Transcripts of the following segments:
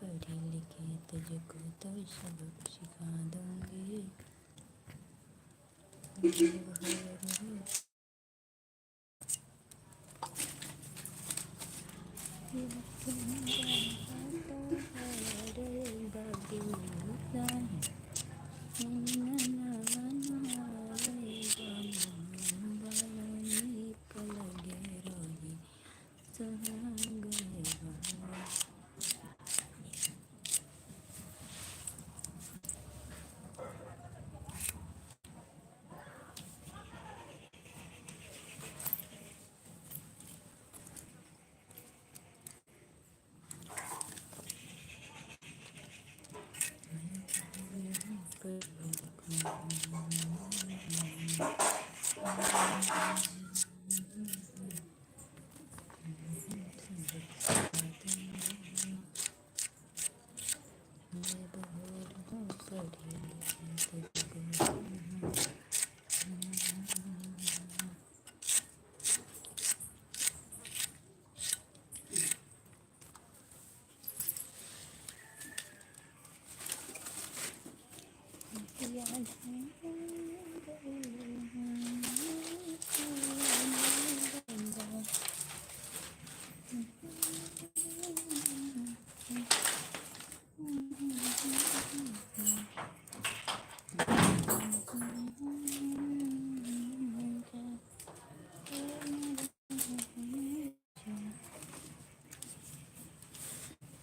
पढ़े लिखे तुझको तो सबक सिखा दूंगी।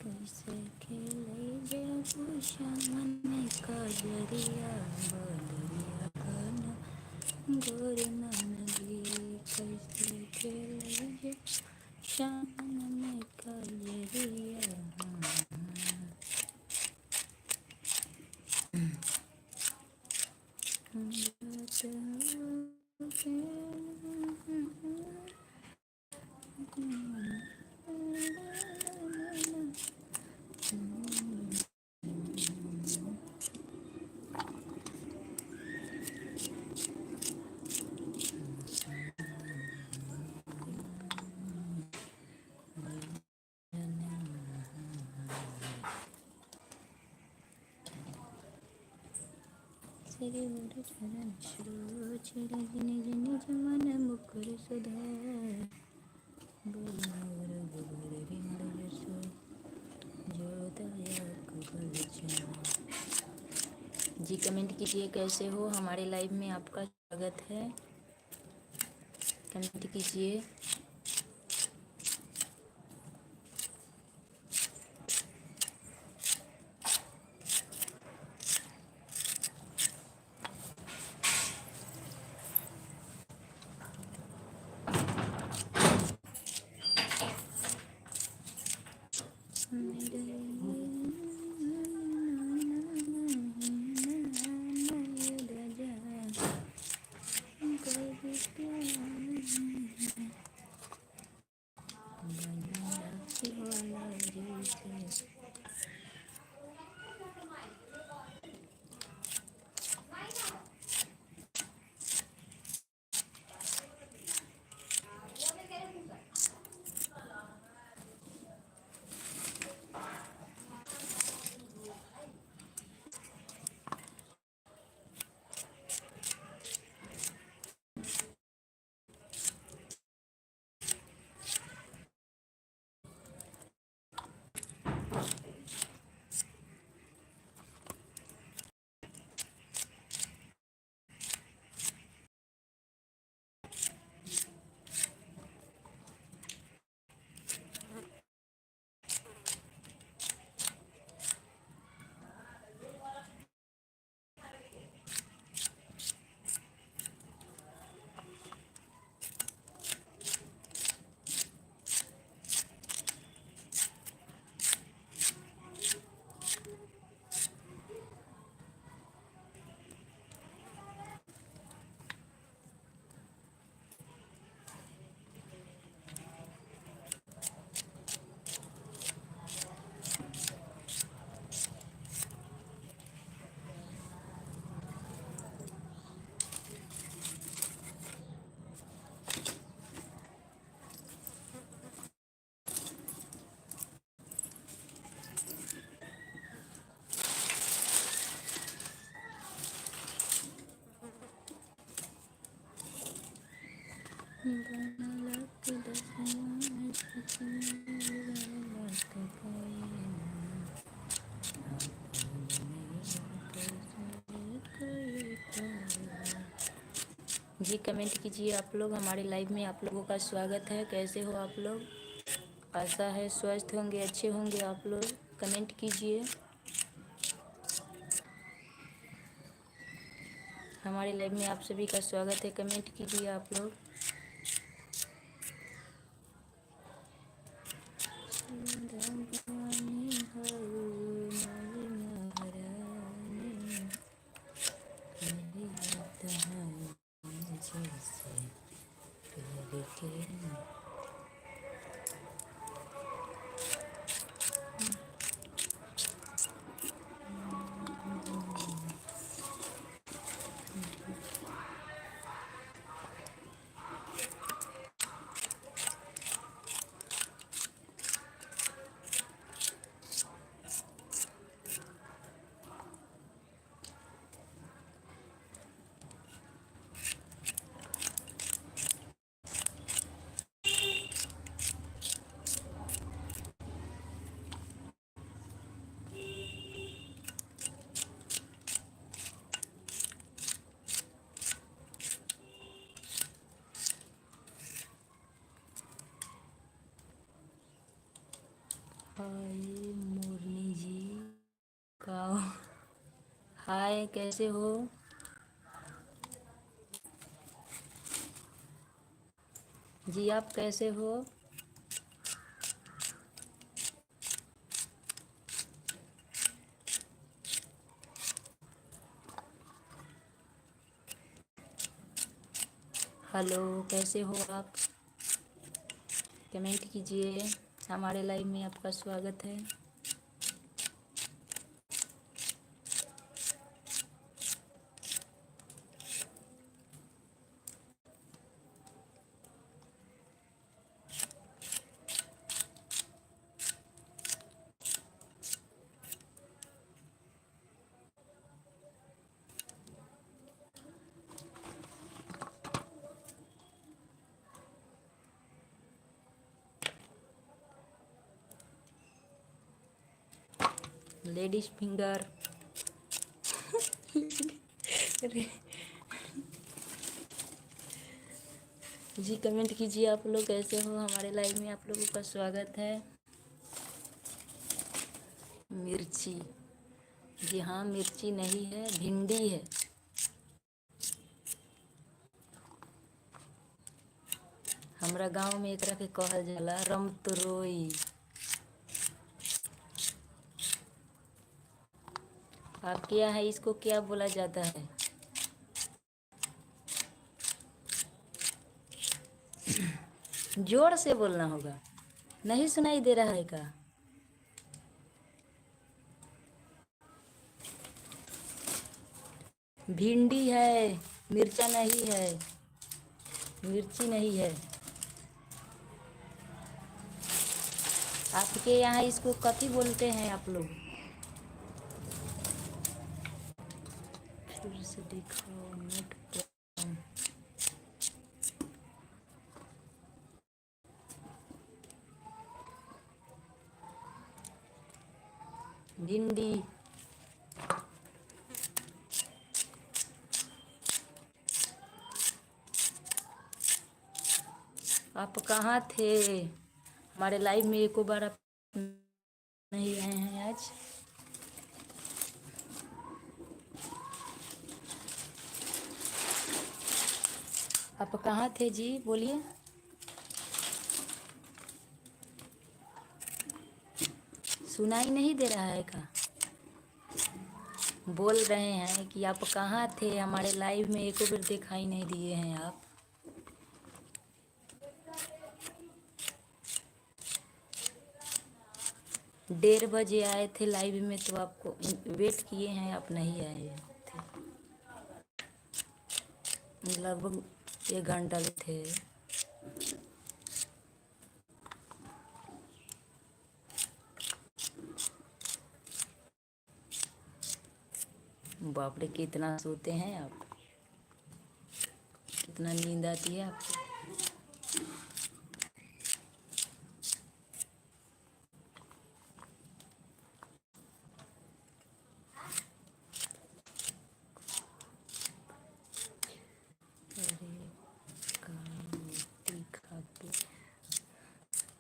कैसे खेले जब शाम का दरिया बदरिया खाना गोर नंदी। कैसे खेले जब शाम का दरिया श्री गुरु चरण सरोज रज निज निज मन मुकुर सुधार। बोलो रघुबर विमल जसु जो दया कबल चार। जी कमेंट कीजिए कैसे हो। हमारे लाइव में आपका स्वागत है। कमेंट कीजिए। बनलक दसवां सखी बनलक कायना जी कमेंट कीजिए आप लोग। हमारे लाइव में आप लोगों का स्वागत है। कैसे हो आप लोग? आशा है स्वस्थ होंगे, अच्छे होंगे आप लोग। कमेंट कीजिए। हमारे लाइव में आप सभी का स्वागत है। कमेंट कीजिए आप लोग। हाय मोरनी जी का हाय, कैसे हो? जी आप कैसे हो? हेलो, कैसे हो आप? कमेंट कीजिए। हमारे लाइव में आपका स्वागत है। लेडीज फिंगर जी कमेंट कीजिए आप लोग। कैसे हो? हमारे लाइव में आप लोगों का स्वागत है। मिर्ची? जी हाँ, मिर्ची नहीं है, भिंडी है। हमरा गांव में एकरा के कहल जाला रमतरोई। आपके यहाँ है, इसको क्या बोला जाता है? जोर से बोलना होगा। नहीं सुनाई दे रहा है क्या? भिंडी है, मिर्चा नहीं है, मिर्ची नहीं है। आपके यहाँ इसको कथी बोलते हैं आप लोग? फिर से दिखाओ नेट प्रॉब्लम। भिंडी। आप कहाँ थे? हमारे लाइव में एको बार आप नहीं आए हैं आज। आप कहाँ थे जी? बोलिए। सुनाई नहीं दे रहा है क्या? बोल रहे हैं कि आप कहाँ थे? हमारे लाइव में एको बार दिखाई नहीं दिए हैं आप। 1:30 बजे आए थे लाइव में, तो आपको वेट किए हैं, आप नहीं आए थे। लगभग 1 घंटा थे। बाप रे, कितना सोते हैं आप? कितना नींद आती है आपको?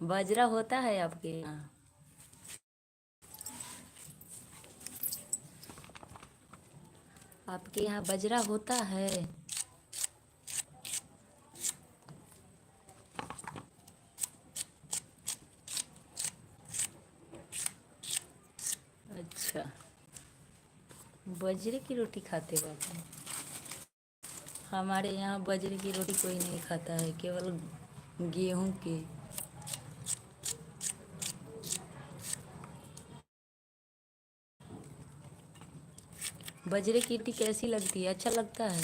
बाजरा होता है आपके यहाँ? आपके यहाँ बाजरा होता है? अच्छा, बाजरे की रोटी खाते हो आप? हमारे यहाँ बाजरे की रोटी कोई नहीं खाता है, केवल गेहूं की। बाजरे की रोटी कैसी लगती है? अच्छा लगता है?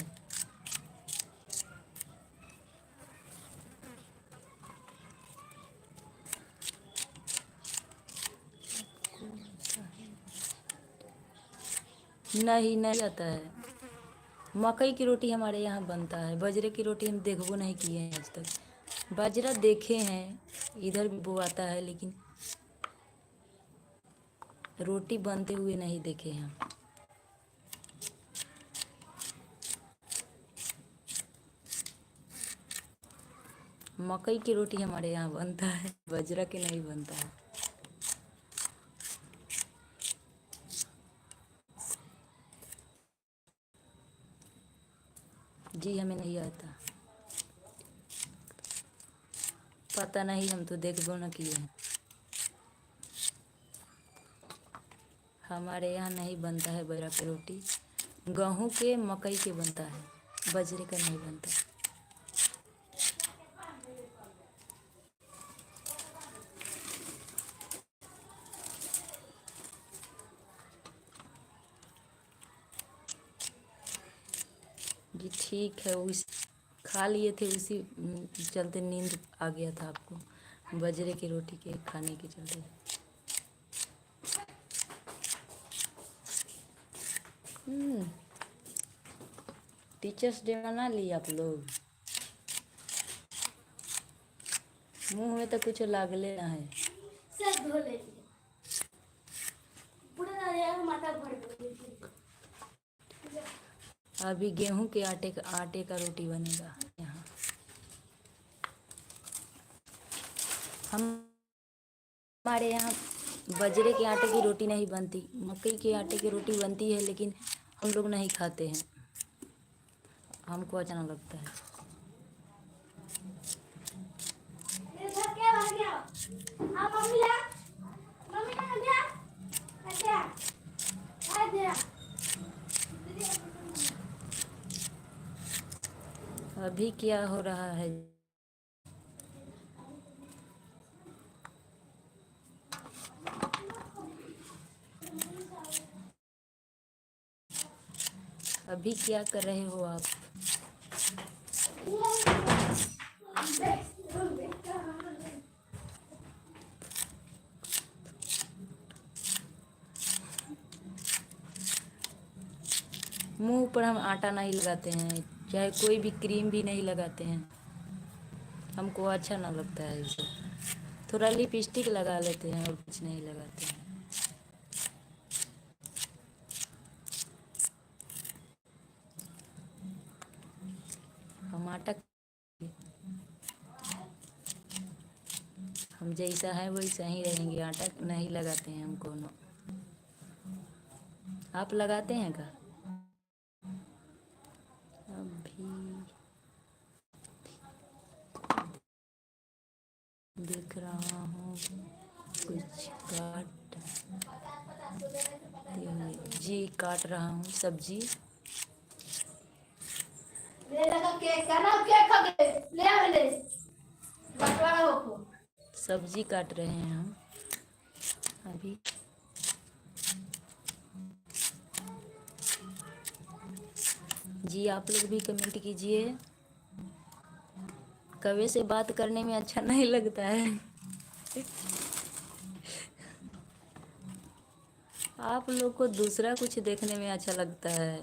नहीं, नहीं आता है। मकई की रोटी हमारे यहाँ बनता है, बाजरे की रोटी हम देखबो नहीं किए हैं आज तक। बाजरा देखे हैं, इधर भी बोआता है, लेकिन रोटी बनते हुए नहीं देखे हैं। मकई की रोटी हमारे यहाँ बनता है, बाजरा के नहीं बनता है। जी हमें नहीं आता। पता नहीं, हम तो देखबो न किए हैं। हमारे यहाँ नहीं बनता है बाजरा की रोटी। गेहूं के, मकई के बनता है, बाजरे का नहीं बनता। जी ठीक है, उस खा लिए थे, उसी चलते नींद आ गया था आपको, बाजरे की रोटी के खाने के चलते। टीचर्स डे मना लिए आप लोग? मुंह में तो कुछ लागले ना है। सब धो ले पूरा माथा भर दो। अभी गेहूं के आटे का रोटी बनेगा यहाँ। हमारे यहाँ बाजरे के आटे की रोटी नहीं बनती, मकई के आटे की रोटी बनती है, लेकिन हम लोग नहीं खाते हैं, हमको अच्छा लगता है। अभी क्या हो रहा है? अभी क्या कर रहे हो आप? मुंह पर हम आटा नहीं लगाते हैं, चाहे कोई भी क्रीम भी नहीं लगाते हैं, हमको अच्छा ना लगता है इसे। थोड़ा लिपस्टिक लगा लेते हैं और कुछ नहीं लगाते हैं। हम आटा, हम जैसा है वैसा ही रहेंगे, आटा नहीं लगाते हैं हम कोनो। आप लगाते हैं क्या? अभी देख रहा हूँ कुछ काटते हुए। जी काट रहा हूँ सब्जी। सब्जी काट रहे हैं हम अभी। जी आप लोग भी कमेंट कीजिए। कवे से बात करने में अच्छा नहीं लगता है। आप लोग को दूसरा कुछ देखने में अच्छा लगता है।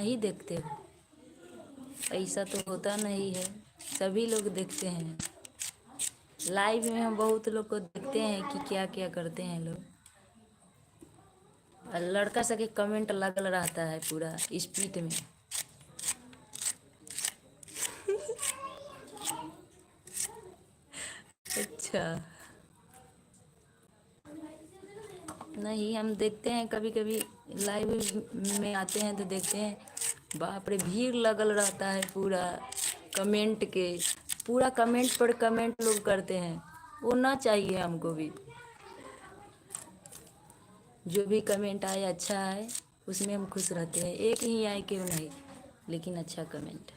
नहीं देखते हो? ऐसा तो होता नहीं है, सभी लोग देखते हैं। लाइव में हम बहुत लोग को देखते हैं कि क्या क्या करते हैं लोग। और लड़का सके कमेंट लगल रहता है पूरा स्पीड में। अच्छा, नहीं हम देखते हैं कभी कभी लाइव में आते हैं तो देखते हैं, बाप रे भीड़ लगल रहता है पूरा कमेंट के। पूरा कमेंट पर कमेंट लोग करते हैं, वो ना चाहिए हमको भी। जो भी कमेंट आए अच्छा आए उसमें हम खुश रहते हैं, एक ही आए क्यों नहीं, लेकिन अच्छा कमेंट।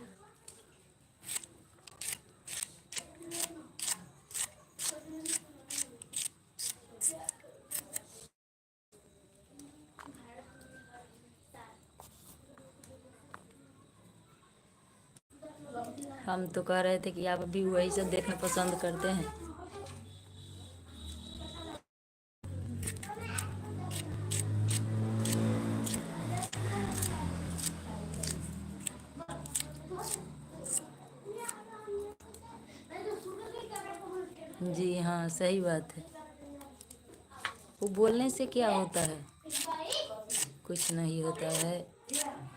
हम तो कह रहे थे कि आप भी वही सब देखना पसंद करते हैं। जी हाँ, सही बात है। वो बोलने से क्या होता है? कुछ नहीं होता है।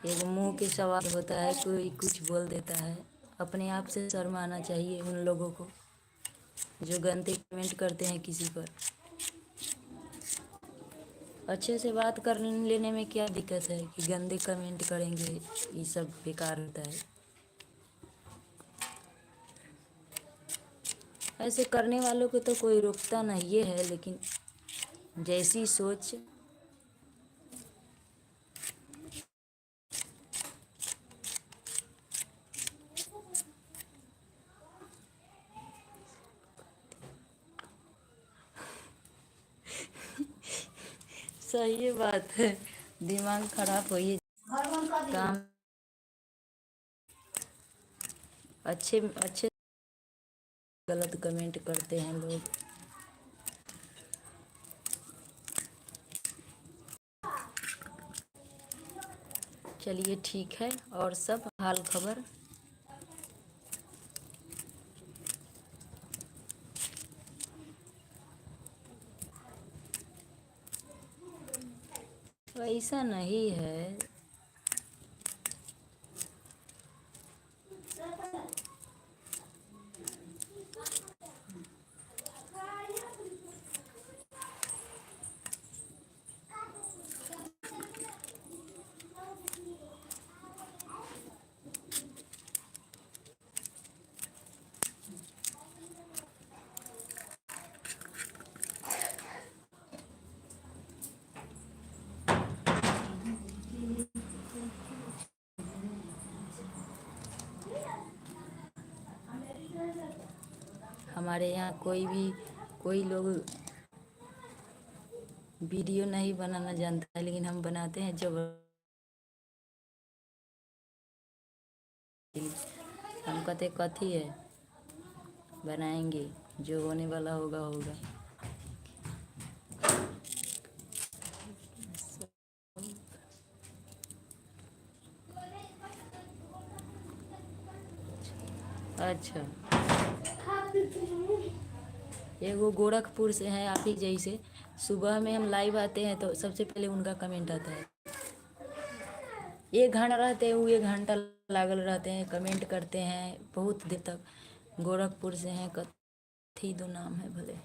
एक मुंह के सवाल होता है, कोई कुछ बोल देता है। अपने आप से शर्माना चाहिए उन लोगों को जो गंदे कमेंट करते हैं किसी पर। अच्छे से बात कर लेने में क्या दिक्कत है कि गंदे कमेंट करेंगे, ये सब बेकार होता है। ऐसे करने वालों को तो कोई रोकता नहीं है, लेकिन जैसी सोच। सही बात है, दिमाग खराब हो ये काम। अच्छे अच्छे गलत कमेंट करते हैं लोग। चलिए ठीक है, और सब हाल खबर। ऐसा नहीं है। हमारे यहाँ कोई लोग वीडियो नहीं बनाना जानता है, लेकिन हम बनाते हैं जब हम कहते कथी है, बनाएंगे, जो होने वाला होगा होगा। अच्छा, एगो गोरखपुर से हैं आप ही जैसे। सुबह में हम लाइव आते हैं तो सबसे पहले उनका कमेंट आता है। 1 घंटा रहते हैं, वो 1 घंटा लागल रहते हैं, कमेंट करते हैं बहुत देर तक। गोरखपुर से हैं, कथी दो नाम है भले,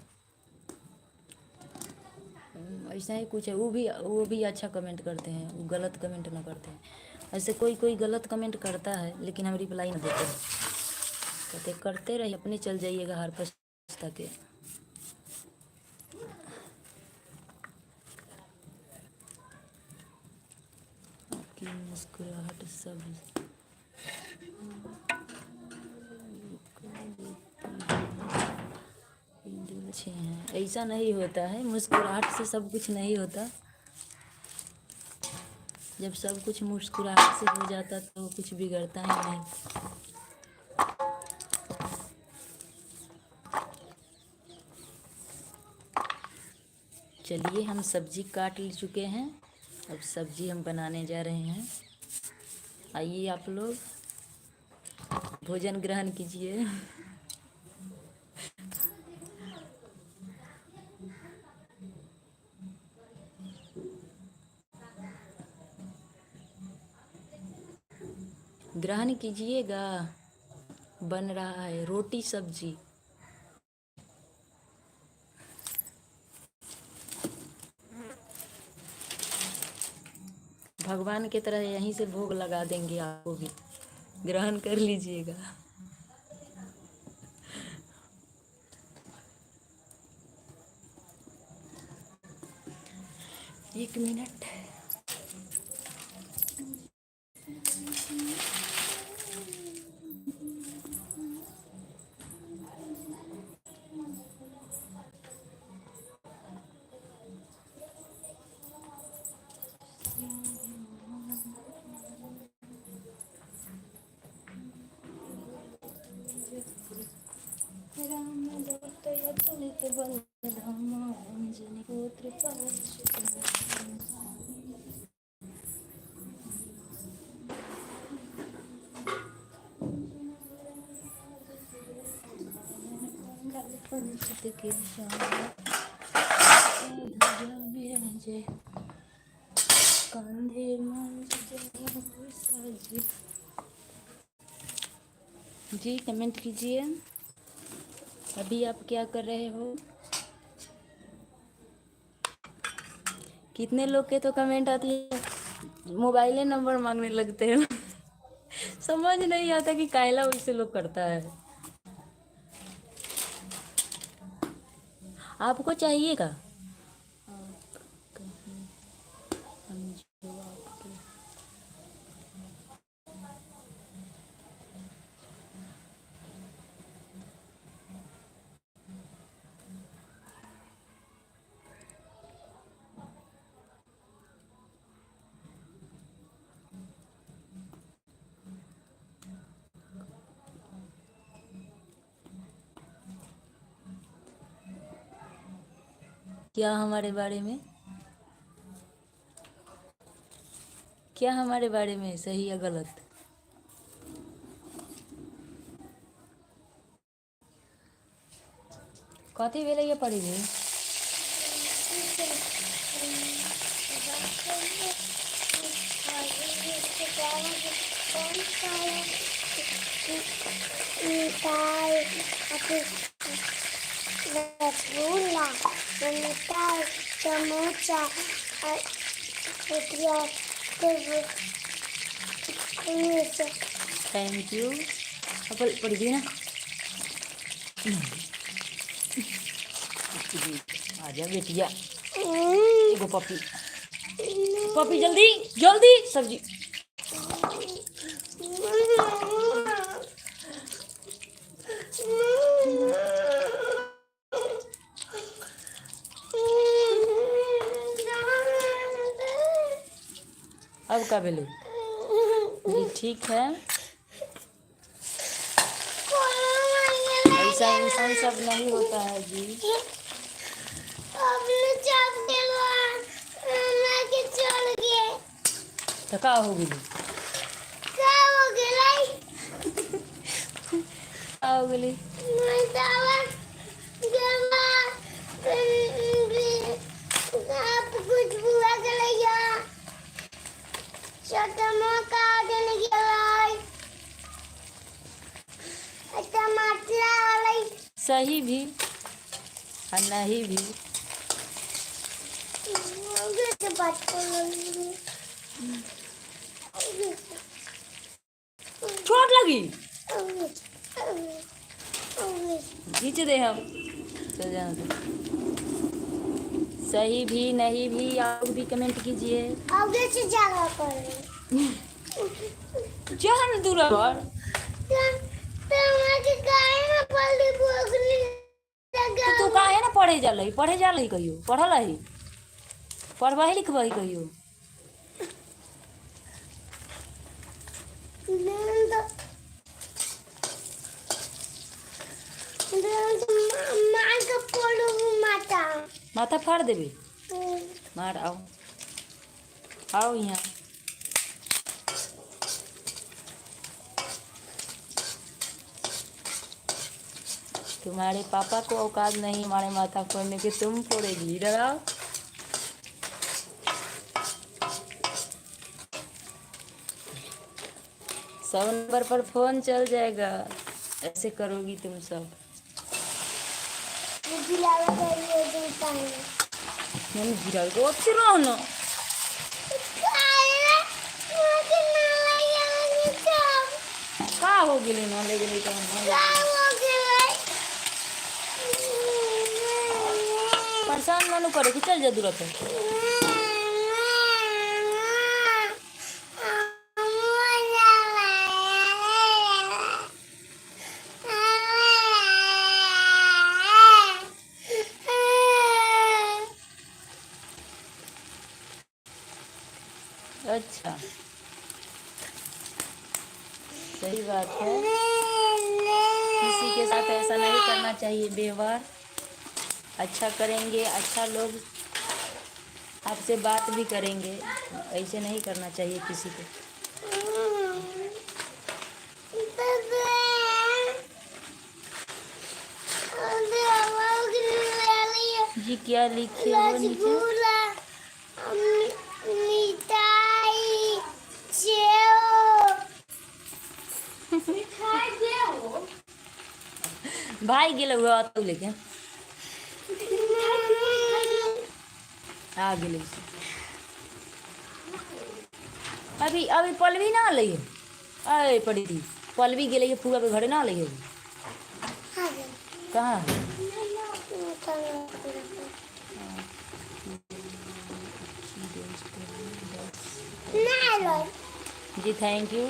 ऐसा ही कुछ है। वो भी अच्छा कमेंट करते हैं, वो गलत कमेंट ना करते हैं। ऐसे कोई कोई गलत कमेंट करता है, लेकिन हम रिप्लाई नहीं देते हैं। कहते करते रहिए, अपने चल जाइएगा हर पछता के। आपकी मुस्कुराहट सब अच्छे हैं। ऐसा नहीं होता है, मुस्कुराहट से सब कुछ नहीं होता। जब सब कुछ मुस्कुराहट से हो जाता तो कुछ बिगड़ता ही नहीं। चलिए, हम सब्जी काट चुके हैं, अब सब्जी हम बनाने जा रहे हैं। आइए आप लोग भोजन ग्रहण कीजिए। ग्रहण कीजिएगा। बन रहा है रोटी सब्जी। भगवान की तरह यहीं से भोग लगा देंगे, आपको भी ग्रहण कर लीजिएगा। एक मिनट। राम दूत अतुलित बल धामा अंजनी पुत्र पंचित के विराजे कंधे जी। कमेंट कीजिए अभी आप क्या कर रहे हो। कितने लोग के तो कमेंट आती है, मोबाइल नंबर मांगने लगते हैं। समझ नहीं आता कि कायला वैसे लोग करता है। आपको चाहिएगा? क्या हमारे बारे में, क्या हमारे बारे में सही या गलत? कथी भेलै ये पढ़ी रे? रसगुल्ला, मिठाई, समोसा, थैंक यू। पढ़ दी ना। आजा बेटिया, एगो पपी। पपी जल्दी जल्दी सब्जी। अब का भेले जी? ठीक है, ऐसा इंसान सब नहीं होता है जी। तो का हो गई? का हो गई? कुछ बुआ गलैया चटमा का देने गलाई टमाटर वाली सही भी और नहीं भी। चोट लगी, खींच दे हम तो जान दे। सही भी नहीं भी, आप भी कमेंट कीजिए। आगे से जाना पड़े जान दूरा पर तू काहे ना पढ़े जालही? पढ़े जालही कहियो? पढ़ल ही, पढ़बही लिखबही कहियो? माथा फाड़ देबे? मार आओ, आओ यहाँ। तुम्हारे पापा को औकात नहीं हमारे माथा फोड़ने की, तुम फोड़ेगी। डराओ। 100 नंबर पर फोन चल जाएगा, ऐसे करोगी तुम सब। मैंने गिरा दो अच्छी रहो ना। का हो गेली ना ले गेली तो परेशान मानू करे कि चल जा दूर पे। अच्छा सही बात है, किसी के साथ ऐसा नहीं करना चाहिए व्यवहार। अच्छा करेंगे, अच्छा लोग आपसे बात भी करेंगे, ऐसे नहीं करना चाहिए किसी को। जी क्या लिखे हो नीचे? भाई गेल हुआ तो लेके आ गेल। अभी अभी पलवी ना लई है। अरे पड़ी थी पलवी गेले फूआ के घरे ना लई है। कहाँ है? जी थैंक यू।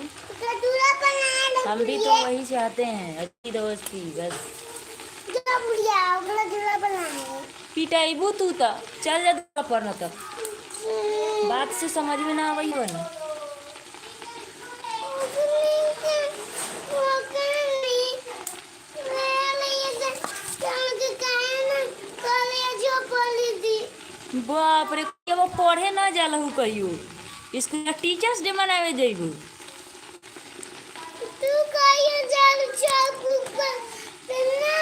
हम भी तो वही चाहते हैं, अच्छी दोस्ती बस। पिटाइबू तू तो चल जा पढ़ना तक, बात से समझ में ना वही बना। बाप रे वो पढ़े ना जाला हूँ कहियो, इसको टीचर्स डे मनावे जाइबू। तू कहियो जाल चौक पर ना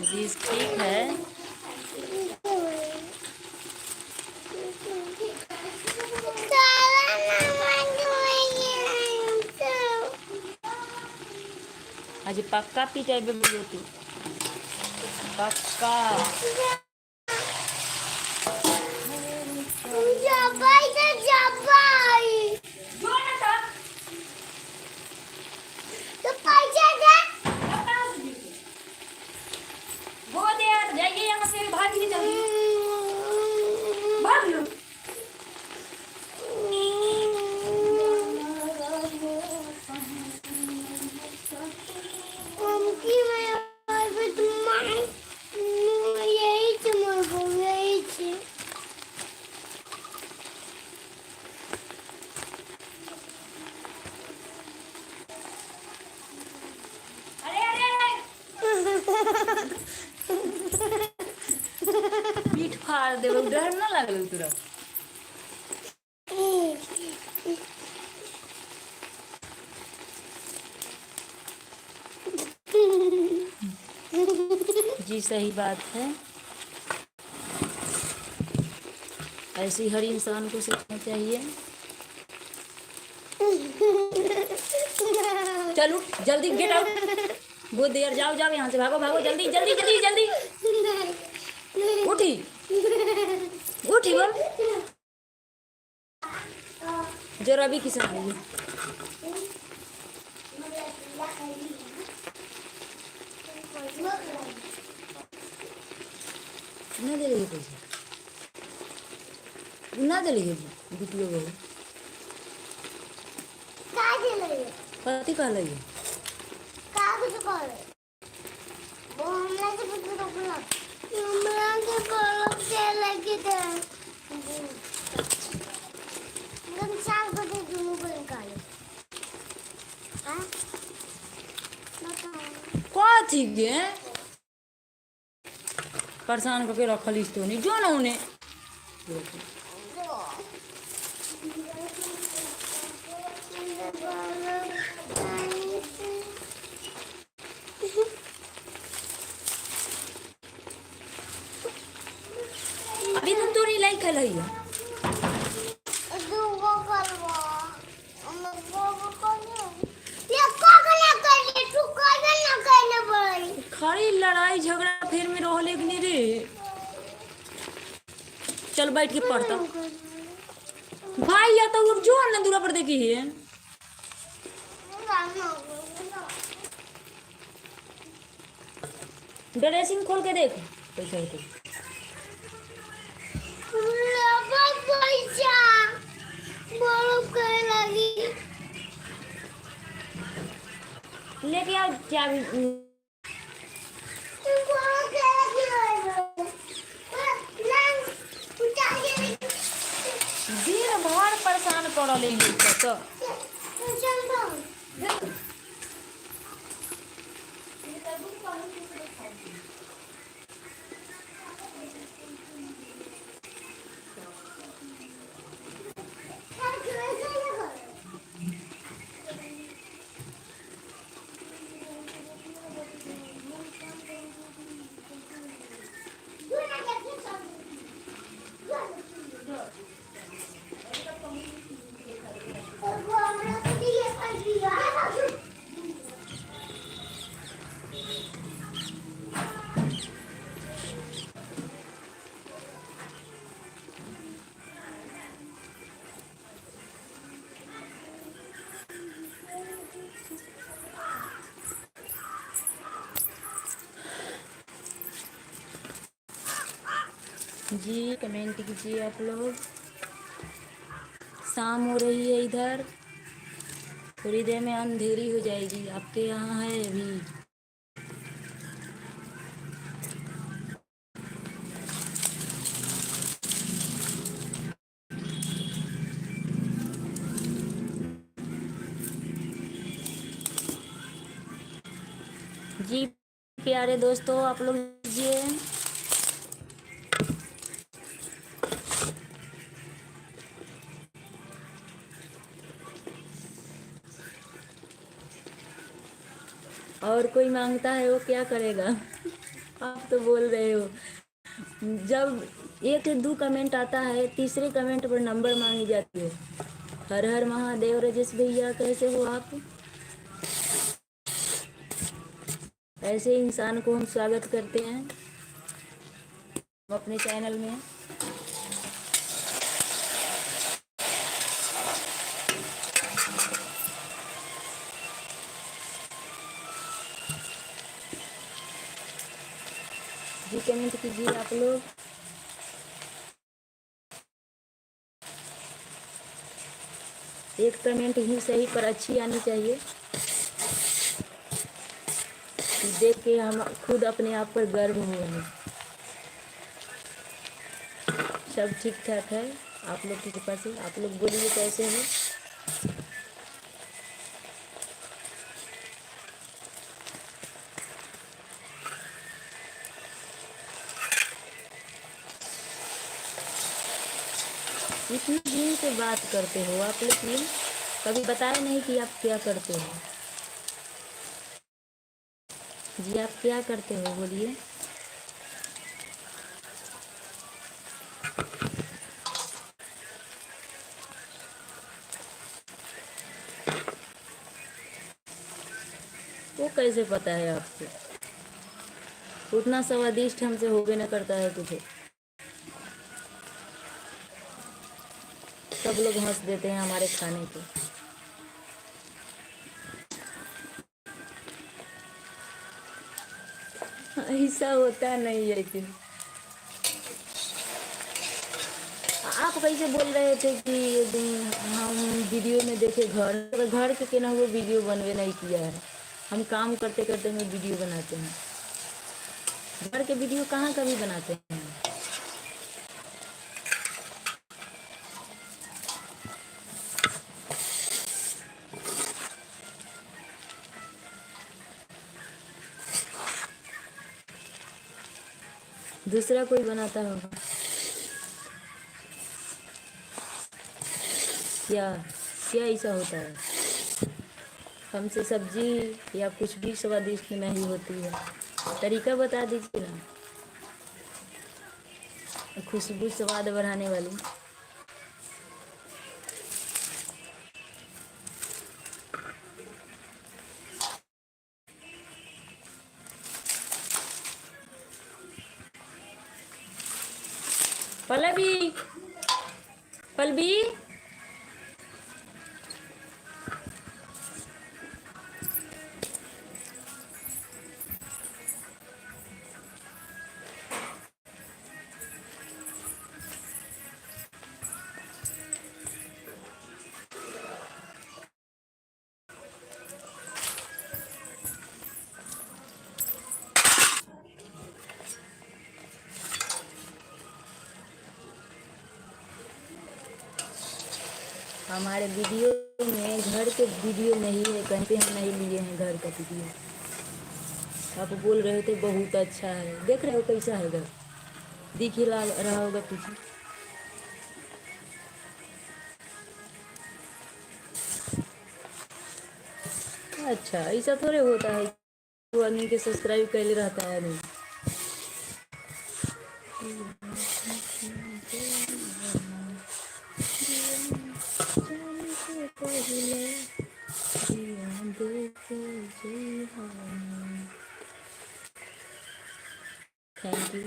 जी ठीक है। आज पक्का पिटाई तू पक्का। जाइए यहाँ से, भाग नहीं जल्दी भाग लो। पीठ फाड़ दे, डर ना लगल तुरा। जी सही बात है, ऐसी हर इंसान को सीखना चाहिए। चलो जल्दी गेट आउट, बहुत देर। जाओ जाओ यहाँ से, भागो भागो जल्दी जल्दी जल्दी जल्दी। उठी उठी बोल जरा भी किसी नहीं ना दे रही पैसे, ना दे रही बिटियो को पति कह लगी थी गे परेशान करके रखलिस तो नहीं जो ना उन्हें अभी तुम तो नहीं लाई खेल है दूगो करबो हम दूगो करने ये कोकला कर तू कोकला ना करने बोल खड़ी लड़ाई झगड़ा फिर में रहले कि नहीं रे। चल बैठ के पढ़ता भाई या तो वो जो अन्ना दूरा पर देखी है ड्रेसिंग खोल के देख पैसा है तो पैसा बर्फ करे लगी लेके आओ चाबी। दिन भर परेशान कर लेंगे तो जी कमेंट कीजिए आप लोग। शाम हो रही है इधर, थोड़ी देर में अंधेरी हो जाएगी। आपके यहाँ है अभी? जी प्यारे दोस्तों आप लोग लीजिए। और कोई मांगता है वो क्या करेगा? आप तो बोल रहे हो। जब एक दो कमेंट आता है, तीसरे कमेंट पर नंबर मांगी जाती है। हर हर महादेव। राजेश भैया कैसे हो आप? ऐसे इंसान को हम स्वागत करते हैं अपने चैनल में। जी कमेंट कीजिए आप लोग। एक कमेंट ही सही पर अच्छी आनी चाहिए, देख के हम खुद अपने आप पर गर्व हुए। सब ठीक ठाक है आप लोग की कृपा से। आप लोग बोलिए कैसे हो? इतने दिन से बात करते हो आप, लेकिन कभी बताया नहीं कि आप क्या करते हो। जी आप क्या करते हो बोलिए। वो कैसे पता है आपको? उतना स्वादिष्ट हमसे हो भी न करता है तुझे। सब लोग हंस देते हैं हमारे खाने पे। ऐसा होता नहीं है कि आप कैसे बोल रहे थे कि हम वीडियो में देखे घर के केना हुआ वीडियो बनवे नहीं किया है। हम काम करते करते में वीडियो बनाते हैं। घर के वीडियो कहाँ कभी बनाते हैं। दूसरा कोई बनाता होगा। क्या क्या ऐसा होता है? हमसे सब्जी या कुछ भी स्वादिष्ट नहीं होती है, तरीका बता दीजिए ना, खुशबू स्वाद बढ़ाने वाली। पल्लवी, पल्लवी, हमारे वीडियो में घर के वीडियो नहीं है, कहीं पे हम नहीं लिए हैं घर का वीडियो। आप बोल रहे थे बहुत अच्छा है, देख रहे हो कैसा है घर, दिख ही रहा होगा पीछे। अच्छा, ऐसा थोड़े होता है तो आदमी के सब्सक्राइब कर रहता है नहीं। Thank you.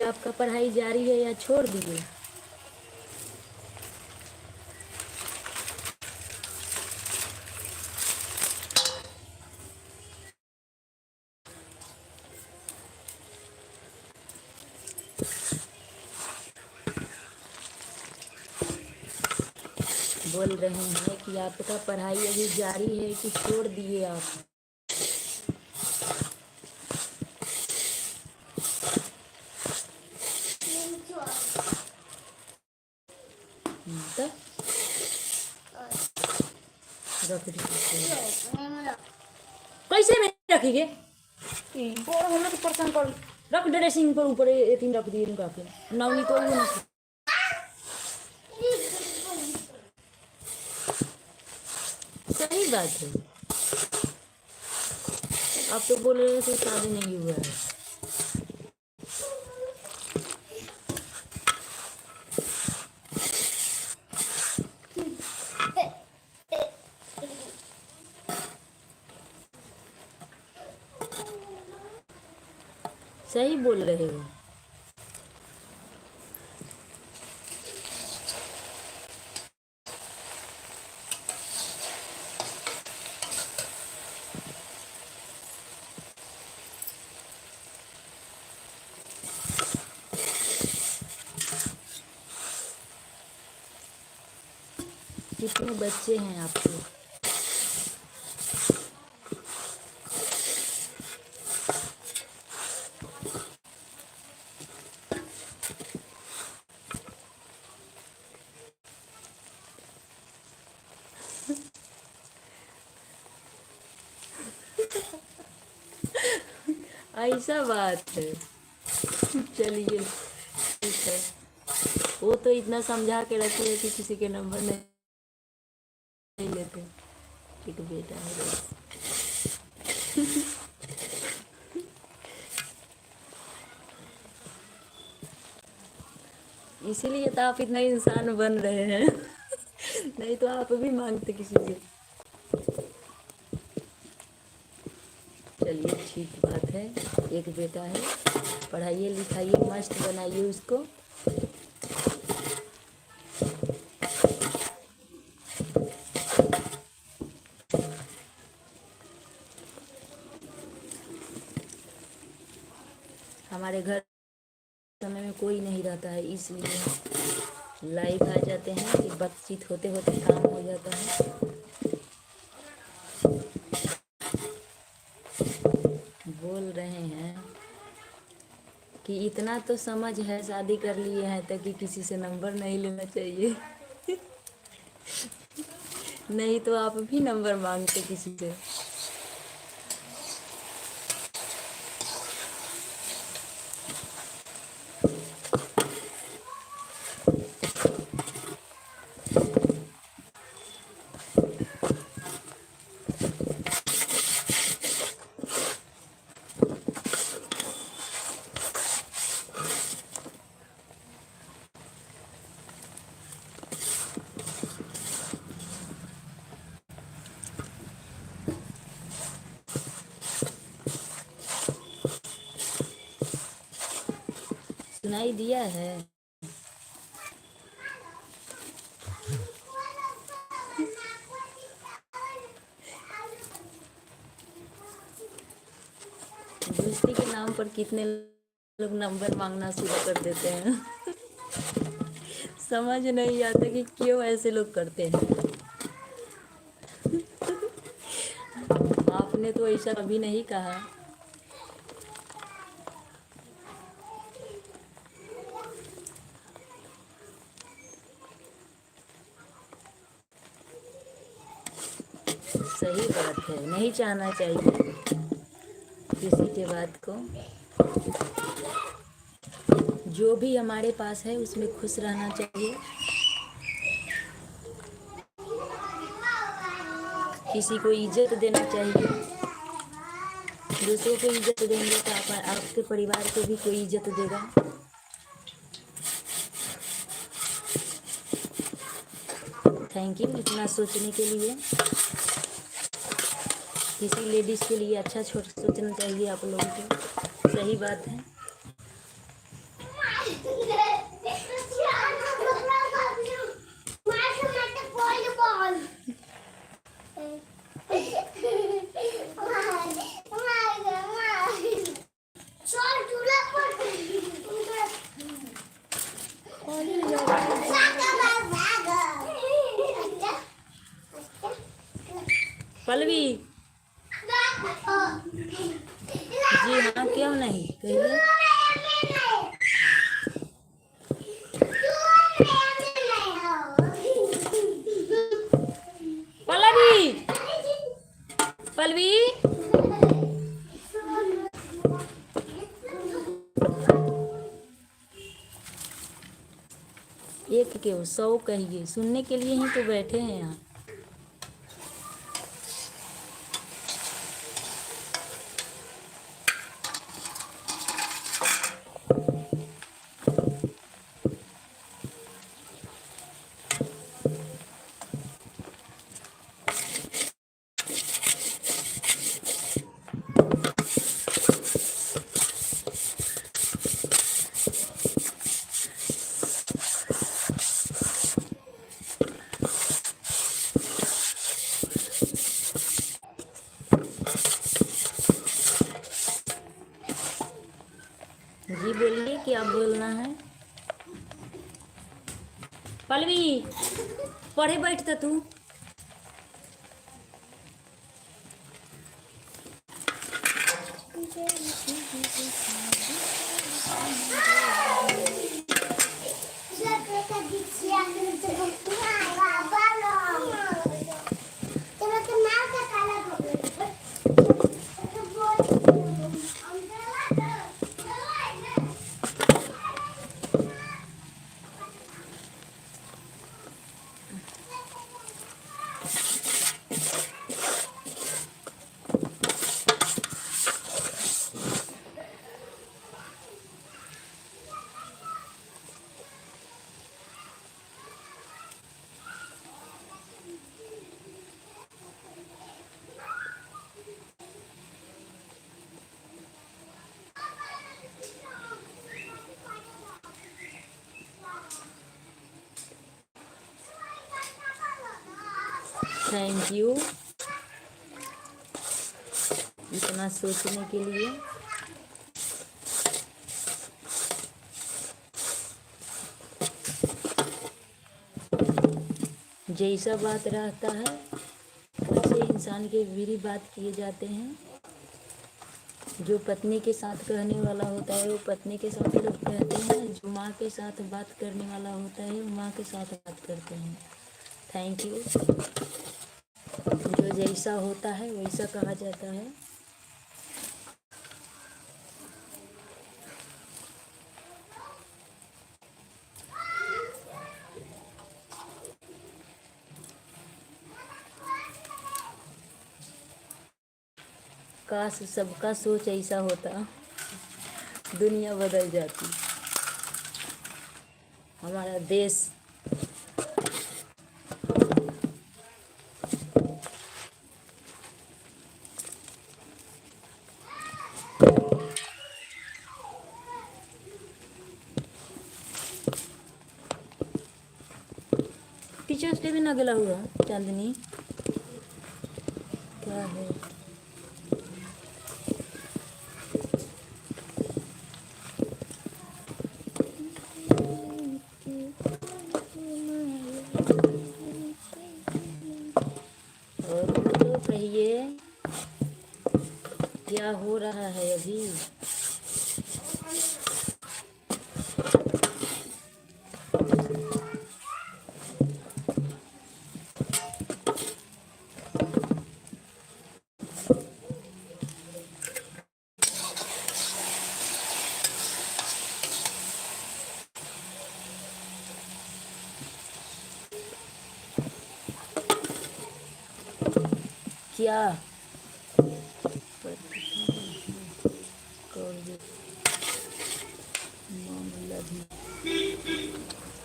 आपका पढ़ाई जारी है या छोड़ दिए? बोल रहे हैं कि आपका पढ़ाई अभी जारी है कि छोड़ दिए आप? तो रख दीजिए। कैसे में रखिए? और हम लोग परेशान कर रख ड्रेसिंग पर ऊपर ये तीन रख दिए इनका के नवनी तो वो नहीं। सही बात है, आप तो बोल रहे थे शादी नहीं हुआ है। सही बोल रहे हो। कितने बच्चे हैं आपके? ऐसा बात है, चलिए ठीक है। वो तो इतना समझा के रखे है कि किसी के नंबर नहीं लेते। एक बेटा है बस। इसीलिए तो आप इतना इंसान बन रहे हैं। नहीं तो आप भी मांगते किसी से। चलिए ठीक बात है, एक बेटा है, पढ़ाइए लिखाइए मस्त बनाइए उसको। हमारे घर समय में कोई नहीं रहता है, इसलिए लाइव आ जाते हैं कि बातचीत होते होते काम हो जाता है। बोल रहे हैं कि इतना तो समझ है, शादी कर लिए हैं तो कि किसी से नंबर नहीं लेना चाहिए। नहीं तो आप भी नंबर मांगते किसी से। सुनाई दिया है? दोस्ती के नाम पर कितने लोग नंबर मांगना शुरू कर देते हैं। समझ नहीं आता कि क्यों ऐसे लोग करते हैं। आपने तो ऐसा कभी नहीं कहा। सही बात है, नहीं चाहना चाहिए किसी के बात को। जो भी हमारे पास है उसमें खुश रहना चाहिए। किसी को इज्जत देना चाहिए। दूसरों को इज्जत देंगे तो आपके परिवार को भी कोई इज्जत देगा। थैंक यू इतना सोचने के लिए। किसी लेडीज के लिए अच्छा सोचना चाहिए आप लोगों को। सही बात है। पल्लवी जी हाँ, क्यों नहीं, कहिए। पल्लवी पल्लवी एक क्यों 100 कहिए, सुनने के लिए ही तो बैठे हैं यहाँ। जी बोलिए, क्या बोलना है? पल्लवी पढ़े बैठता तू। थैंक यू इतना सोचने के लिए। जैसा बात रहता है वैसे इंसान के भी बात किए जाते हैं। जो पत्नी के साथ कहने वाला होता है वो पत्नी के साथ लोग कहते हैं। जो माँ के साथ बात करने वाला होता है वो माँ के साथ बात करते हैं। Thank you. जो जैसा होता है वैसा कहा जाता है। काश सबका सोच ऐसा होता, दुनिया बदल जाती, हमारा देश ना गला हुआ चांदनी क्या है? और तो कहिए क्या हो रहा है अभी? क्या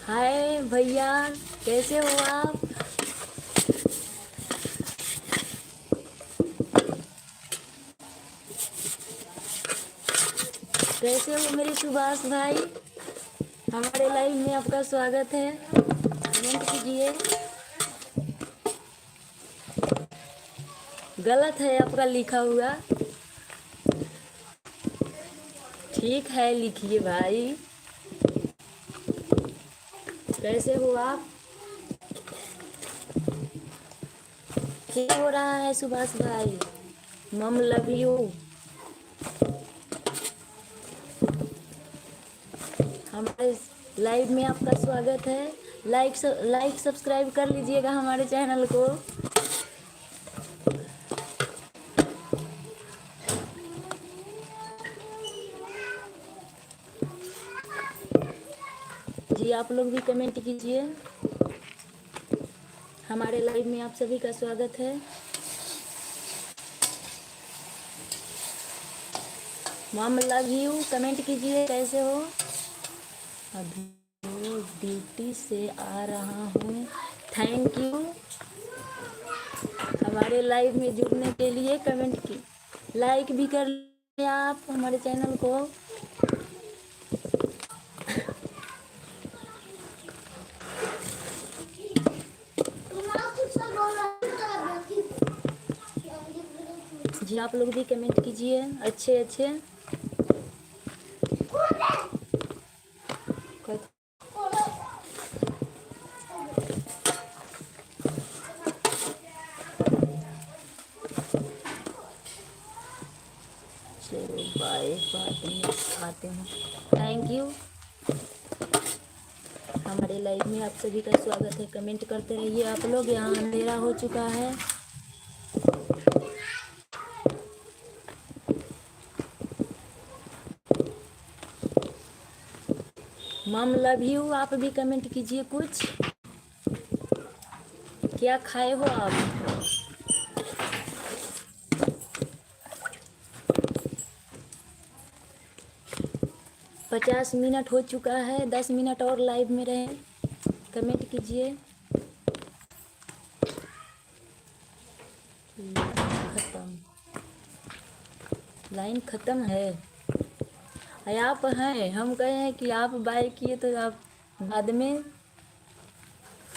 हाय भैया, कैसे हो आप? कैसे हो मेरे सुभाष भाई? हमारे लाइव में आपका स्वागत है। कमेंट कीजिए। गलत है आपका लिखा हुआ। ठीक है, लिखिए भाई। कैसे हो आप? क्या हो रहा है सुभाष भाई? मम लव यू। हमारे लाइव में आपका स्वागत है। लाइक सब्सक्राइब कर लीजिएगा हमारे चैनल को। जी आप लोग भी कमेंट कीजिए। हमारे लाइव में आप सभी का स्वागत है। मम लव यू कमेंट कीजिए। कैसे हो? अभी ड्यूटी से आ रहा हूँ। थैंक यू हमारे लाइव में जुड़ने के लिए। कमेंट की लाइक भी कर लिया आप हमारे चैनल को। जी आप लोग भी कमेंट कीजिए अच्छे अच्छे। चलो बाय, बाद में आते हैं। Thank you. हमारे लाइव में आप सभी का स्वागत है। कमेंट करते रहिए आप लोग। यहाँ अंधेरा हो चुका है। मम लव यू आप भी कमेंट कीजिए। कुछ क्या खाए हो आप? 50 मिनट हो चुका है। 10 मिनट और लाइव में रहें। कमेंट कीजिए। लाइन खत्म है। आप हैं, हम कहे हैं कि आप बाय किए तो आप बाद में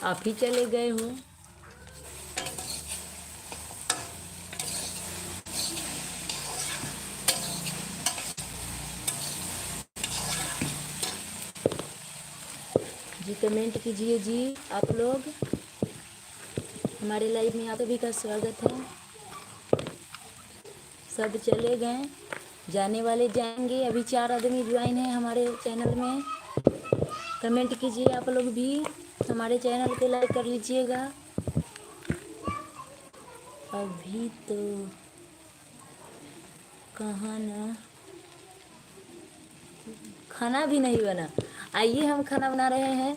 आप ही चले गए हो। जी कमेंट कीजिए जी आप लोग। हमारे लाइव में आप सभी का स्वागत है। सब चले गए, जाने वाले जाएंगे। अभी 4 आदमी ज्वाइन है हमारे चैनल में। कमेंट कीजिए आप लोग भी। हमारे चैनल को लाइक कर लीजिएगा। अभी तो कहाँ ना खाना भी नहीं बना। आइए हम खाना बना रहे हैं।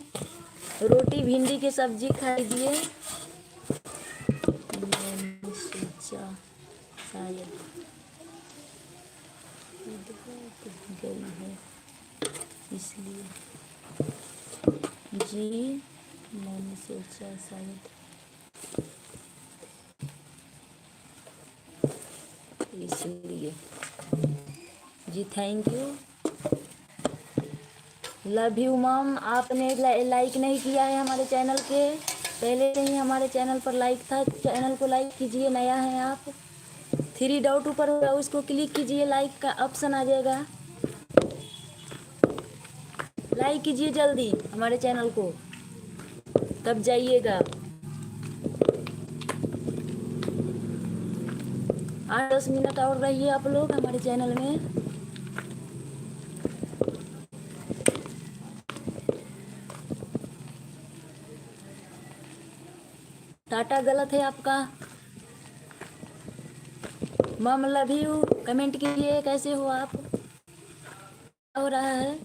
रोटी भिंडी की सब्जी खा लीजिए। मैंने सोचा शायद गई है इसलिए। जी मैंने सोचा शायद इसलिए। जी thank you. Love you mom. आपने लाइक नहीं किया है हमारे चैनल के, पहले से ही हमारे चैनल पर लाइक था, चैनल को लाइक कीजिए। नया है आप, 3 डॉट ऊपर होगा उसको क्लिक कीजिए, लाइक का ऑप्शन आ जाएगा, लाइक कीजिए जल्दी हमारे चैनल को, तब जाइएगा। 8-10 मिनट और रहिए आप लोग हमारे चैनल में। टाटा गलत है आपका। मम लव यू, कमेंट कीजिए कैसे हो आप, क्या हो रहा है।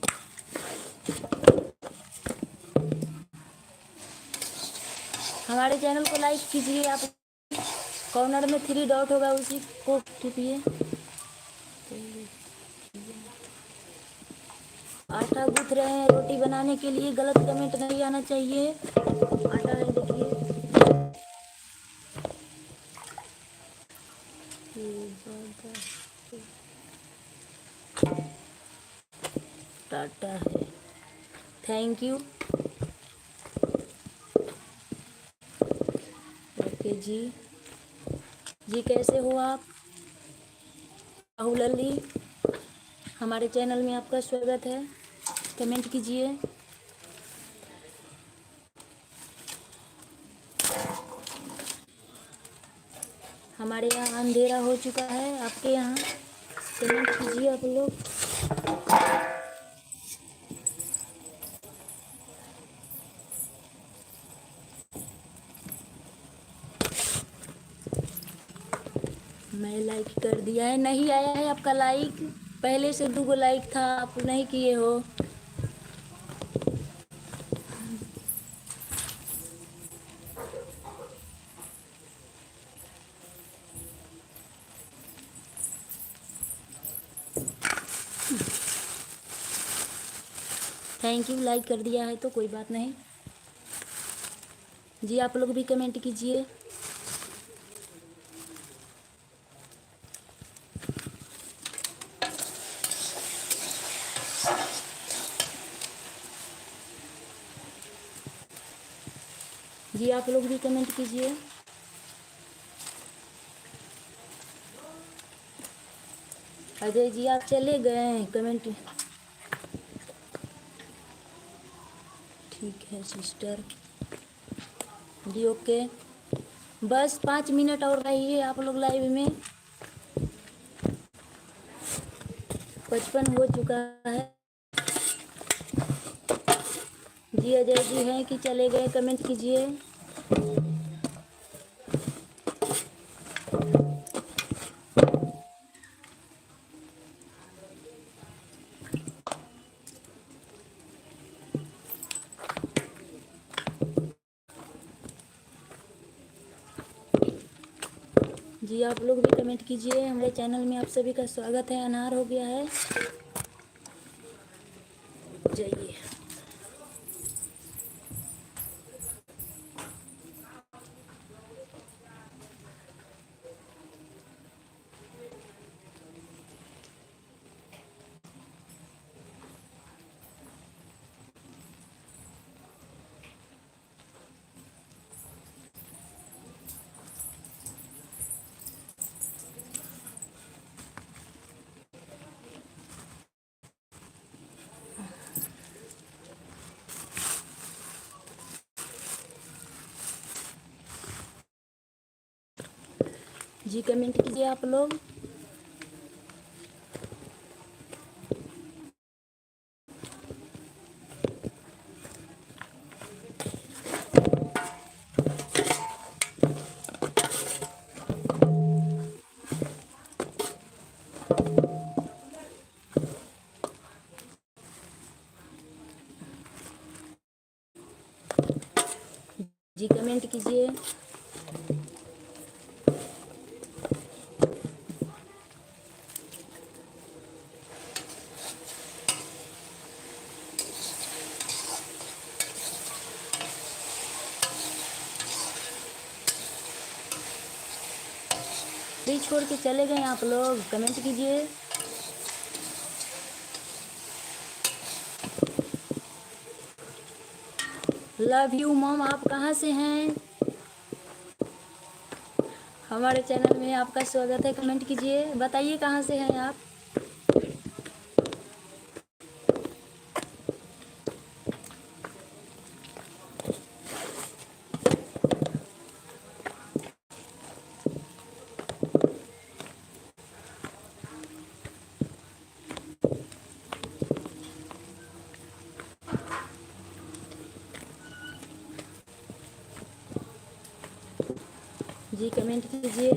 हमारे चैनल को लाइक कीजिए आप, कॉर्नर में 3 डॉट होगा उसी को टिपिए। आटा गूंथ रहे हैं रोटी बनाने के लिए, गलत कमेंट नहीं आना चाहिए। आटा है देखिए, टाटा है, थैंक यू। ओके जी, जी कैसे हो आप। राहुल अली, हमारे चैनल में आपका स्वागत है, कमेंट कीजिए। हमारे यहाँ अंधेरा हो चुका है, आपके यहाँ कमेंट कीजिए आप लोग। मैं लाइक कर दिया है, नहीं आया है आपका लाइक, पहले से 2 लाइक था, आप नहीं किए हो। थैंक यू, लाइक कर दिया है तो कोई बात नहीं जी, आप लोग भी कमेंट कीजिए। जी आप लोग भी कमेंट कीजिए। अजय जी आप चले गए कमेंट, ठीक है सिस्टर जी, ओके। बस 5 मिनट और रहिए आप लोग लाइव में, 55 हो चुका है। जी अजय जी हैं कि चले गए, कमेंट कीजिए। जी आप लोग भी कमेंट कीजिए। हमारे चैनल में आप सभी का स्वागत है। अनार हो गया है, जाइए। जी कमेंट कीजिए आप लोग। जी कमेंट कीजिए। फ्री छोड़ के चले गए आप लोग, कमेंट कीजिए। Love you mom. आप कहाँ से हैं? हमारे चैनल में आपका स्वागत है। कमेंट कीजिए, बताइए कहाँ से हैं आप। जी कमेंट कीजिए।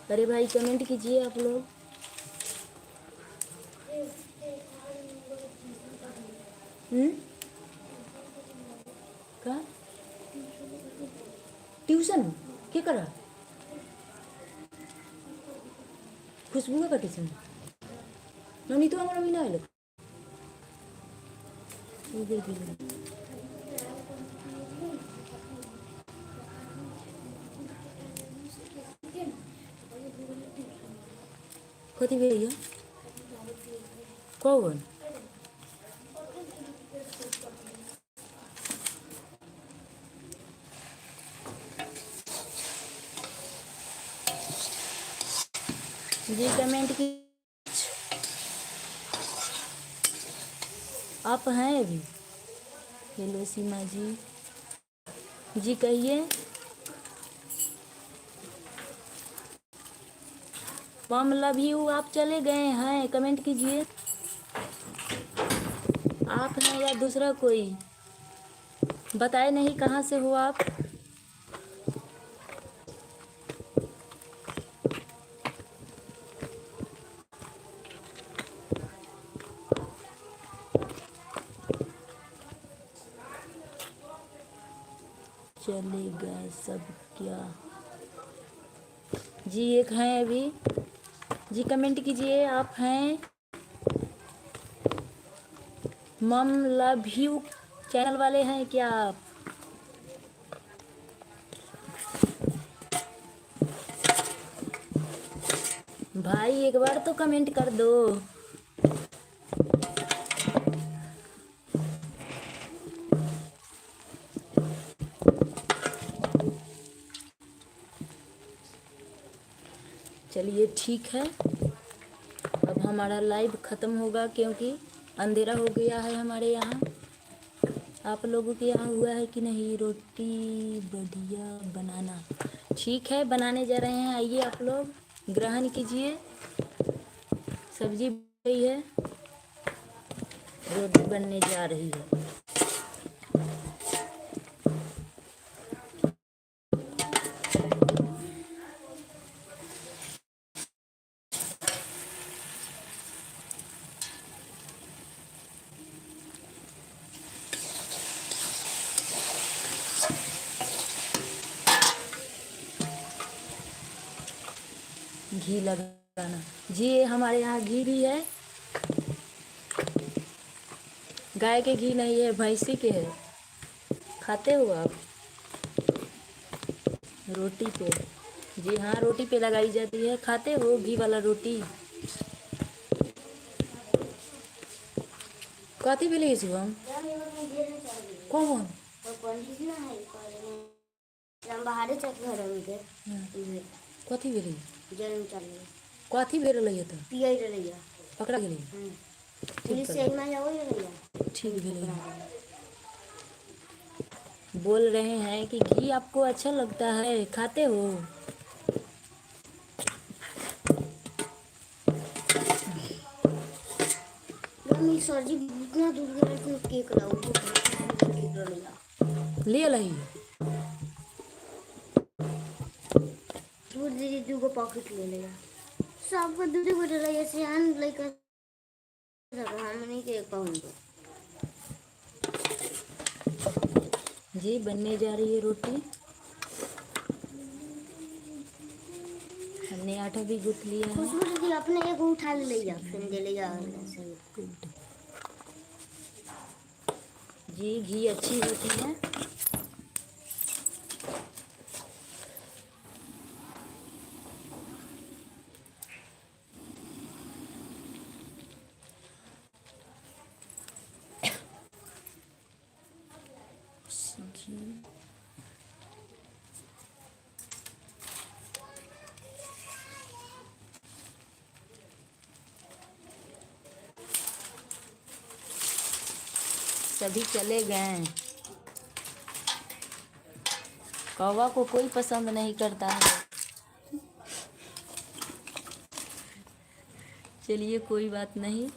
अरे भाई कमेंट कीजिए आप लोग। का ट्यूशन के करा? खुशबू का ट्यूशन नवनी तो हमारा मिला है। कथी भैया कौन? जी कमेंट की। आप हैं अभी? हेलो सीमा जी। जी कहिए। Mom love you. आप चले गए हैं, कमेंट कीजिए। आप हैं या दूसरा कोई? बताए नहीं कहाँ से हो आप। चले गए सब क्या? जी एक हैं अभी। जी कमेंट कीजिए, आप हैं? मम लव यू चैनल वाले हैं क्या आप? भाई एक बार तो कमेंट कर दो। चलिए ठीक है, अब हमारा लाइव ख़त्म होगा क्योंकि अंधेरा हो गया है हमारे यहाँ। आप लोगों के यहाँ हुआ है कि नहीं रोटी बढ़िया बनाना? ठीक है बनाने जा रहे हैं, आइए आप लोग ग्रहण कीजिए। सब्जी बन गई है, रोटी बनने जा रही है। घी लगाना जी, हमारे यहाँ घी भी है। गाय के घी नहीं है, भैंसी के है। खाते हो आप? रोटी पे? जी हाँ रोटी पे लगाई जाती है। खाते हो घी वाला रोटी? कथी भेलै शुभम? कौन? कथी भेलै? कथी भेल रहलै तऽ पकड़ा गेलै? ठीक भेलै। बोल रहे हैं कि घी आपको अच्छा लगता है, खाते हो? सरजी इतना दूर गए केक लाओ ले लही दूर दीदी दूगो पॉकेट ले लेगा सबको दूरी बैठे रहिए सियान लेकर हमनी के कहूँ जी बनने जा रही है रोटी। हमने आटा भी गूंथ लिया है। खुशबू दीदी अपने एक उठा ले जा फिर दे ले जा जी। घी अच्छी होती है। सभी चले गए। कौवा को कोई पसंद नहीं करता है। चलिए कोई बात नहीं,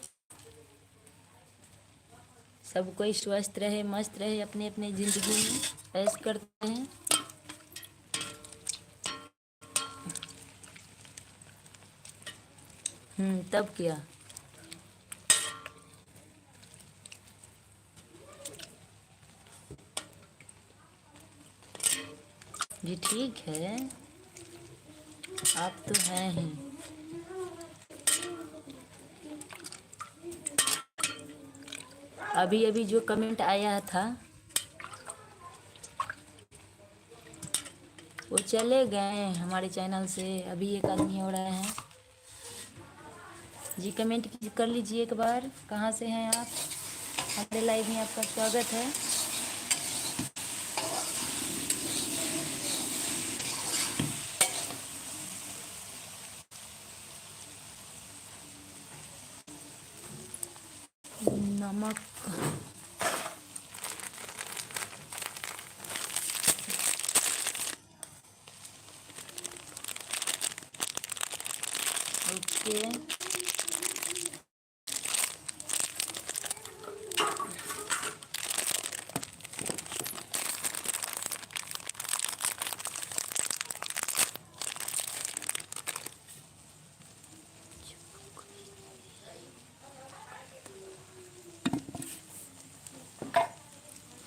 सब कोई स्वस्थ रहे, मस्त रहे, अपने अपने ज़िंदगी में ऐश करते हैं। तब क्या। जी ठीक है, आप तो हैं ही। अभी अभी जो कमेंट आया था वो चले गए हमारे चैनल से। अभी एक आदमी हो रहे हैं जी। कमेंट कर लीजिए एक बार, कहाँ से हैं आप। हमारे लाइव में आपका स्वागत है। नमक ओके।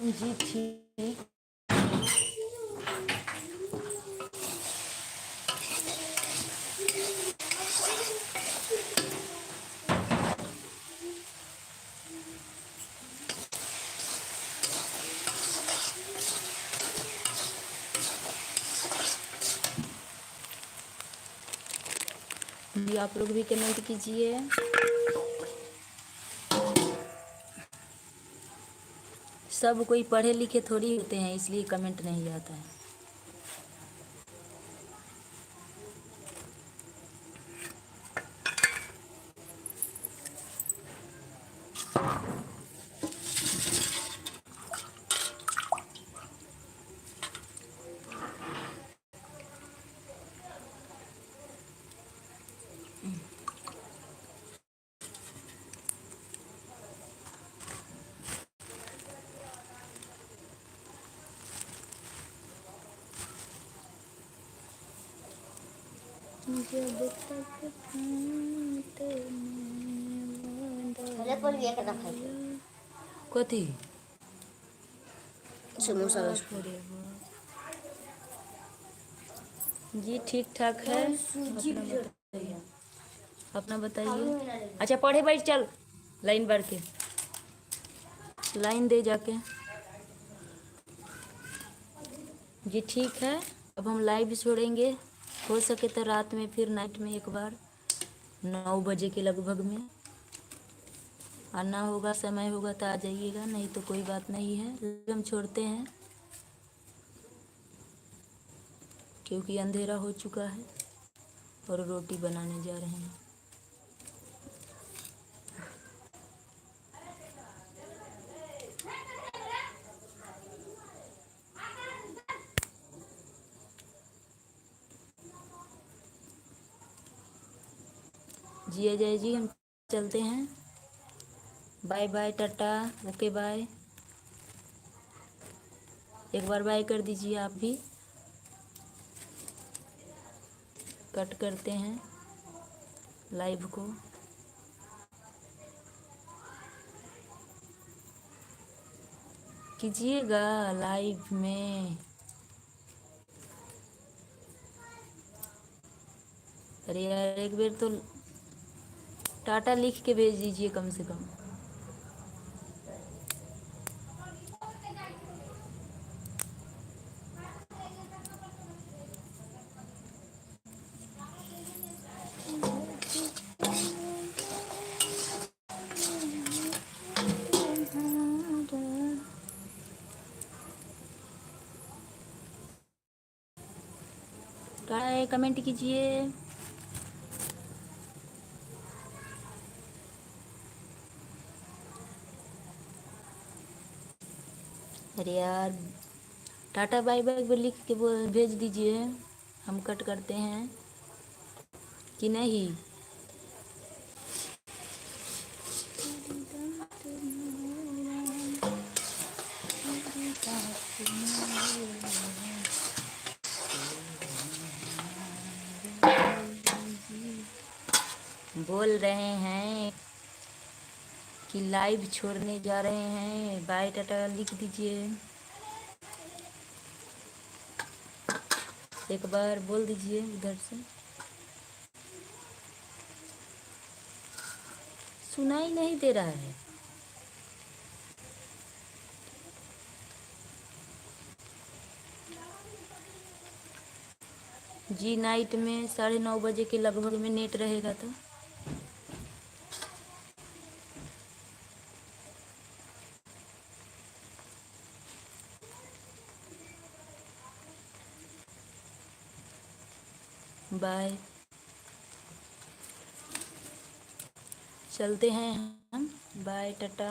जी ठीक। जी आप लोग भी कमेंट कीजिए। सब कोई पढ़े लिखे थोड़ी होते हैं, इसलिए कमेंट नहीं आता है। कथी समोसा जी ठीक ठाक है। अपना बताइए। अच्छा पढ़े बैठ, चल लाइन बढ़ के लाइन दे जाके। जी ठीक है, अब हम लाइव छोड़ेंगे। हो सके तो रात में, फिर नाइट में एक बार 9 बजे के लगभग में आना होगा। समय होगा तो आ जाइएगा, नहीं तो कोई बात नहीं है। हम छोड़ते हैं क्योंकि अंधेरा हो चुका है और रोटी बनाने जा रहे हैं। जी अजय जी, हम चलते हैं। Bye bye, tata, okay bye. एक बार बाय कर दीजिए आप भी। कट करते हैं लाइव को। कीजिएगा लाइव में। अरे यार एक बार तो टाटा लिख के भेज दीजिए कम से कम। कमेंट कीजिए। अरे यार, टाटा बाय बाय भी लिख के भेज दीजिए, हम कट करते हैं कि नहीं। बोल रहे हैं कि लाइव छोड़ने जा रहे हैं, बाय टाटा लिख दीजिए, एक बार बोल दीजिए उधर से। सुनाई नहीं दे रहा है। जी नाइट में 9:30 के लगभग में नेट रहेगा तो। बाय, चलते हैं हम, बाय टाटा।